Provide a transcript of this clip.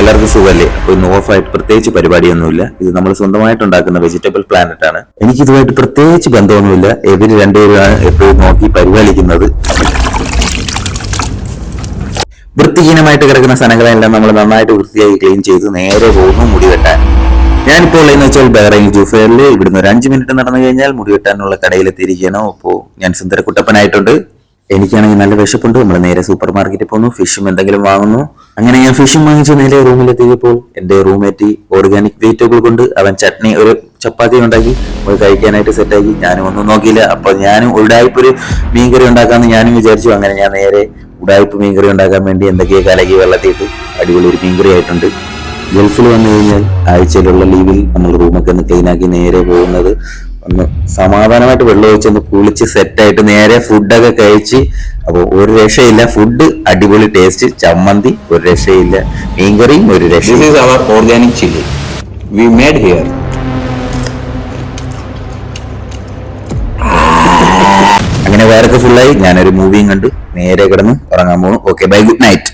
എല്ലാവർക്കും സുഖമല്ലേ? അപ്പൊ ഇന്ന് ഓഫായിട്ട് പ്രത്യേകിച്ച് പരിപാടിയൊന്നുമില്ല. ഇത് നമ്മൾ സ്വന്തമായിട്ട് ഉണ്ടാക്കുന്ന വെജിറ്റബിൾ പ്ലാനറ്റ് ആണ്. എനിക്ക് ഇതുമായിട്ട് പ്രത്യേകിച്ച് ബന്ധമൊന്നുമില്ല. ഇവര് രണ്ടുപേരാണ് എപ്പോഴും നോക്കി പരിപാലിക്കുന്നത്. വൃത്തിഹീനമായിട്ട് കിടക്കുന്ന സ്ഥലങ്ങളെല്ലാം നമ്മൾ നന്നായിട്ട് വൃത്തിയായി ക്ലീൻ ചെയ്ത് നേരെ പോകുന്നു മുടി വെട്ടാൻ. ഞാനിപ്പോൾ ഉള്ളതെന്ന് വെച്ചാൽ ബഹ്റൈൻ ജുഫേറിൽ ഇവിടുന്ന് ഒരു 5 മിനിറ്റ് നടന്നു കഴിഞ്ഞാൽ മുടി വെട്ടാനുള്ള കടയിലെത്തിയിരിക്കണം. അപ്പോൾ ഞാൻ സുന്ദരക്കുട്ടപ്പനായിട്ടുണ്ട്. എനിക്കാണെങ്കിൽ നല്ല വിശപ്പുണ്ട്. നമ്മൾ നേരെ സൂപ്പർ മാർക്കറ്റിൽ പോകുന്നു, ഫിഷും എന്തെങ്കിലും വാങ്ങുന്നു. അങ്ങനെ ഞാൻ ഫിഷും വാങ്ങിച്ച് നേരെ റൂമിലെത്തിയപ്പോൾ എന്റെ റൂമേറ്റ് ഓർഗാനിക് വെജിറ്റബിൾ കൊണ്ട് അവൻ ചട്നി ഒരു ചപ്പാത്തി ഉണ്ടാക്കി അത് കഴിക്കാനായിട്ട് സെറ്റാക്കി. ഞാനും ഒന്നും നോക്കിയില്ല. അപ്പൊ ഞാനും ഉടായ്പൊരു മീൻകറി ഉണ്ടാക്കാമെന്ന് ഞാനും വിചാരിച്ചു. അങ്ങനെ ഞാൻ നേരെ ഉടായ്പ മീൻകറി ഉണ്ടാക്കാൻ വേണ്ടി എന്തൊക്കെയോ കലക്കി വെള്ളത്തിയിട്ട് അടിപൊളി ഒരു മീൻകറി ആയിട്ടുണ്ട്. ഗൾഫിൽ വന്നു കഴിഞ്ഞാൽ ആഴ്ചയിലുള്ള ലീവിൽ നമ്മൾ റൂമൊക്കെ ഒന്ന് ക്ലീനാക്കി നേരെ പോകുന്നത് ഒന്ന് സമാധാനമായിട്ട് വെള്ളം ഒഴിച്ചൊന്ന് കുളിച്ച് സെറ്റായിട്ട് നേരെ ഫുഡൊക്കെ കഴിച്ച്. അപ്പോൾ ഒരു രക്ഷയില്ല, ഫുഡ് അടിപൊളി ടേസ്റ്റ്, ചമ്മന്തി ഒരു രക്ഷയില്ല, മീൻകറിയും ഒരു രക്ഷ. This is our organic chili. We made here. അങ്ങനെ വയറൊക്കെ ഫുള്ളായി. ഞാനൊരു മൂവിയും കണ്ടു നേരെ കിടന്ന് ഉറങ്ങാൻ പോകുന്നു. Okay, bye, good night.